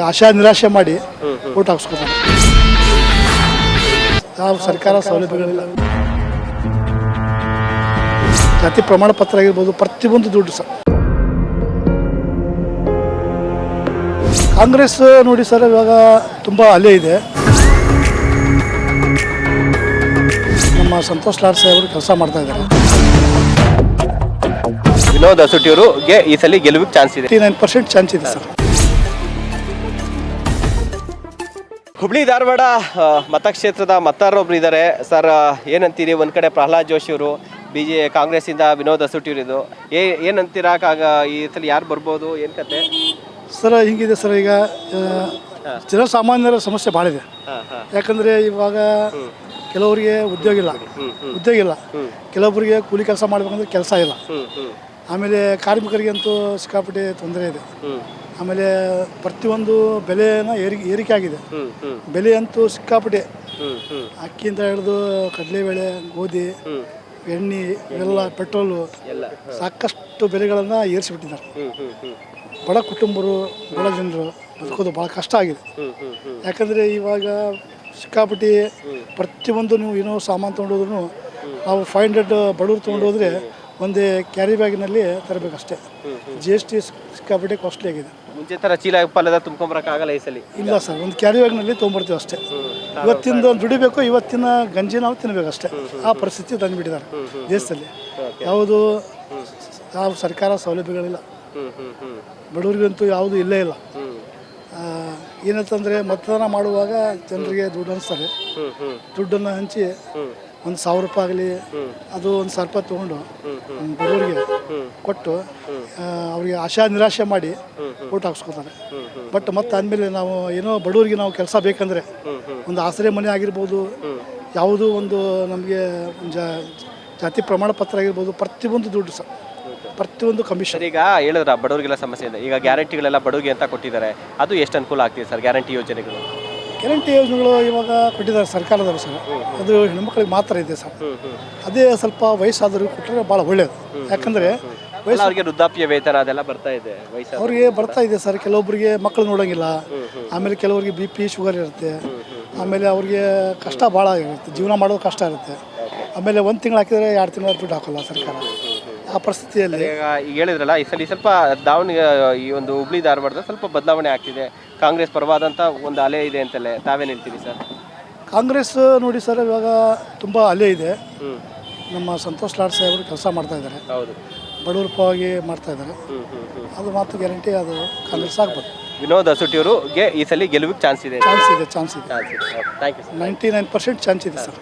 ಆಶಾ ನಿರಾಶೆ ಮಾಡಿ ಓಟ್ ಹಾಕ್ಸ್ಕೊತಾರೆ. ಯಾವ ಸರ್ಕಾರ ಸೌಲಭ್ಯಗಳಿಲ್ಲ. ಜಾತಿ ಪ್ರಮಾಣ ಪತ್ರ ಆಗಿರ್ಬೋದು, ಪ್ರತಿಯೊಂದು ದುಡ್ಡು ಸರ್. ಕಾಂಗ್ರೆಸ್ ನೋಡಿ ಸರ್, ಇವಾಗ ತುಂಬ ಅಲೆ ಇದೆ. ನಮ್ಮ ಸಂತೋಷ್ ಲಾಡ್ ಸಾಹೇಬರು ಕೆಲಸ ಮಾಡ್ತಾ ಇದ್ದಾರೆ. ವಿನೋದ್ ಅಸೂಟಿಯವರಿಗೆ ಈ ಸಲ ಗೆಲುವಿಗೆ ಚಾನ್ಸ್ ಇದೆ. 89% ಚಾನ್ಸ್ ಇದೆ ಸರ್. ಹುಬ್ಳಿ ಧಾರವಾಡ ಮತಕ್ಷೇತ್ರದ ಮತದಾರೊಬ್ರು ಇದ್ದಾರೆ ಸರ್. ಏನಂತೀರಿ? ಒಂದು ಕಡೆ ಪ್ರಹ್ಲಾದ್ ಜೋಶಿ ಅವರು, ಕಾಂಗ್ರೆಸ್ಸಿಂದ ವಿನೋದ್ ಅಸೂಟಿಯವರಿದು, ಏನಂತೀರಾ? ಈ ಸಲ ಯಾರು ಬರ್ಬೋದು, ಏನು ಕತೆ ಸರ್? ಹಿಂಗಿದೆ ಸರ್, ಈಗ ಜನಸಾಮಾನ್ಯರ ಸಮಸ್ಯೆ ಭಾಳ ಇದೆ. ಯಾಕಂದರೆ ಇವಾಗ ಕೆಲವರಿಗೆ ಉದ್ಯೋಗ ಇಲ್ಲ, ಕೆಲವೊಬ್ಬರಿಗೆ ಕೂಲಿ ಕೆಲಸ ಮಾಡ್ಬೇಕಂದ್ರೆ ಕೆಲಸ ಇಲ್ಲ. ಆಮೇಲೆ ಕಾರ್ಮಿಕರಿಗೆ ಅಂತೂ ಸಿಕ್ಕಾಪಟ್ಟೆ ತೊಂದರೆ ಇದೆ. ಆಮೇಲೆ ಪ್ರತಿಯೊಂದು ಬೆಲೆನ ಏರಿಕೆ ಆಗಿದೆ. ಬೆಲೆ ಅಂತೂ ಸಿಕ್ಕಾಪಟ್ಟೆ, ಅಕ್ಕಿಯಿಂದ ಹಿಡಿದು ಕಡಲೆಬೇಳೆ, ಗೋಧಿ, ಎಣ್ಣೆ, ಇವೆಲ್ಲ, ಪೆಟ್ರೋಲು, ಸಾಕಷ್ಟು ಬೆಲೆಗಳನ್ನು ಏರಿಸಿಬಿಟ್ಟಿದ್ದಾರೆ. ಬಡ ಕುಟುಂಬರು, ಬಡ ಜನರು ಬದುಕೋದು ಭಾಳ ಕಷ್ಟ ಆಗಿದೆ. ಯಾಕಂದರೆ ಇವಾಗ ಸಿಕ್ಕಾಪಟ್ಟಿ ಪ್ರತಿಯೊಂದು ನೀವು ಏನೋ ಸಾಮಾನು ತೊಗೊಂಡೋದ್ರೂ ನಾವು 500 ಬಡವ್ರು ತೊಗೊಂಡೋದ್ರೆ ಒಂದೇ ಕ್ಯಾರಿ ಬ್ಯಾಗಿನಲ್ಲಿ ತರಬೇಕಷ್ಟೇ. GST ಸಿಕ್ಕಾಪಟ್ಟೆ ಕಾಸ್ಟ್ಲಿ ಆಗಿದೆ. ಮುಂಚೆ ಥರ ಚೀಲ ಪಲ್ಲದ ತುಂಬ್ಕೊಂಬರಕ್ಕಾಗಲ್ಲ ಈ ಸಲ. ಇಲ್ಲ ಸರ್, ಒಂದು ಕ್ಯಾರಿ ಬ್ಯಾಗ್ನಲ್ಲಿ ತೊಗೊಂಬರ್ತೀವಿ ಅಷ್ಟೇ. ಇವತ್ತಿಂದ ದುಡಿಬೇಕು, ಇವತ್ತಿನ ಗಂಜಿ ನಾವು ತಿನ್ನಬೇಕಷ್ಟೇ. ಆ ಪರಿಸ್ಥಿತಿ ತಂದುಬಿಟ್ಟಿದ್ದಾರೆ ದೇಶದಲ್ಲಿ. ಯಾವ ಸರ್ಕಾರ ಸೌಲಭ್ಯಗಳಿಲ್ಲ. ಬಡವರಿಗಂತೂ ಯಾವುದು ಇಲ್ಲೇ ಇಲ್ಲ. ಏನಂತಂದರೆ ಮತದಾನ ಮಾಡುವಾಗ ಜನರಿಗೆ ದುಡ್ಡು ಹಂಚ್ತಾರೆ. ದುಡ್ಡನ್ನು ಹಂಚಿ ಒಂದು 1000 ರೂಪಾಯಿ ಆಗಲಿ, ಅದು ಒಂದು 1000 ರೂಪಾಯಿ ತೊಗೊಂಡು ಬಡವರಿಗೆ ಕೊಟ್ಟು ಅವರಿಗೆ ಆಶಾ ನಿರಾಶೆ ಮಾಡಿ ಓಟ್ ಹಾಕ್ಸ್ಕೊತಾರೆ. ಬಟ್ ಮತ್ತೆ ಆದಮೇಲೆ ನಾವು ಏನೋ ಬಡವರಿಗೆ ನಾವು ಕೆಲಸ ಬೇಕಂದರೆ ಒಂದು ಆಶ್ರಯ ಮನೆ ಆಗಿರ್ಬೋದು, ಯಾವುದೋ ಒಂದು ನಮಗೆ ಜಾತಿ ಪ್ರಮಾಣ ಪತ್ರ ಆಗಿರ್ಬೋದು, ಪ್ರತಿಯೊಂದು ದುಡ್ಡು ಸರ್, ಪ್ರತಿಯೊಂದು ಕಮಿಷನ್. ಈಗ ಹೇಳಿದ್ರ ಬಡವರಿಗೆಲ್ಲ ಸಮಸ್ಯೆ ಇದೆ. ಈಗ ಗ್ಯಾರಂಟಿಗಳೆಲ್ಲ ಬಡವರಿಗೆ ಅಂತ ಕೊಟ್ಟಿದ್ದಾರೆ, ಅದು ಎಷ್ಟು ಅನುಕೂಲ ಆಗ್ತಿದೆ ಸರ್? ಗ್ಯಾರಂಟಿ ಯೋಜನೆಗಳು ಇವಾಗ ಕೊಟ್ಟಿದ್ದಾರೆ ಸರ್ಕಾರದವರು ಸರ್. ಅದು ಹೆಣ್ಮಕ್ಳಿಗೆ ಮಾತ್ರ ಇದೆ ಸರ್. ಅದೇ ಸ್ವಲ್ಪ ವಯಸ್ಸಾದವ್ರಿಗೆ ಕೊಟ್ಟರೆ ಭಾಳ ಒಳ್ಳೆಯದು. ಯಾಕಂದರೆ ಅವ್ರಿಗೆ ವೃದ್ಧಾಪ್ಯ ವೇತನ ಅದೆಲ್ಲ ಬರ್ತಾ ಇದೆ, ಅವ್ರಿಗೆ ಬರ್ತಾ ಇದೆ ಸರ್. ಕೆಲವೊಬ್ಬರಿಗೆ ಮಕ್ಕಳು ನೋಡೋಂಗಿಲ್ಲ. ಆಮೇಲೆ ಕೆಲವರಿಗೆ BP ಶುಗರ್ ಇರುತ್ತೆ. ಆಮೇಲೆ ಅವ್ರಿಗೆ ಕಷ್ಟ ಭಾಳ ಇರುತ್ತೆ, ಜೀವನ ಮಾಡೋದು ಕಷ್ಟ ಇರುತ್ತೆ. ಆಮೇಲೆ 1 ತಿಂಗಳು ಹಾಕಿದರೆ 2 ತಿಂಗಳ ದುಡ್ಡು ಹಾಕೋಲ್ಲ ಸರ್ಕಾರ. ಆ ಪರಿಸ್ಥಿತಿಯಲ್ಲಿ ಈಗ ಹೇಳಿದ್ರಲ್ಲ, ಈ ಸಲ ಸ್ವಲ್ಪ ಈ ಒಂದು ಹುಬ್ಳಿ ಧಾರವಾಡದ ಸ್ವಲ್ಪ ಬದಲಾವಣೆ ಆಗ್ತಿದೆ. ಕಾಂಗ್ರೆಸ್ ಪರವಾದಂಥ ಒಂದು ಅಲೆ ಇದೆ ಅಂತಲೇ ತಾವೇನು ಹೇಳ್ತೀರಿ ಸರ್? ಕಾಂಗ್ರೆಸ್ ನೋಡಿ ಸರ್, ಇವಾಗ ತುಂಬ ಅಲೆ ಇದೆ. ನಮ್ಮ ಸಂತೋಷ್ ಲಾಡ್ ಸಾಹೇಬರು ಕೆಲಸ ಮಾಡ್ತಾ ಇದ್ದಾರೆ. ಹೌದು, ಬಡವರ ಪರವಾಗಿ ಮಾಡ್ತಾ ಇದ್ದಾರೆ. ಅದು ಮಾತು ಗ್ಯಾರಂಟಿ, ಅದು ಕಾಂಗ್ರೆಸ್ ಆಗ್ಬೋದು. ವಿನೋದ್ ಅಸೂಟಿಯವರಿಗೆ ಈ ಸಲ ಗೆಲುವಿಗೆ ಚಾನ್ಸ್ ಇದೆ. ಚಾನ್ಸ್ ಇದೆ. Thank you sir. 99% ಚಾನ್ಸ್ ಇದೆ ಸರ್.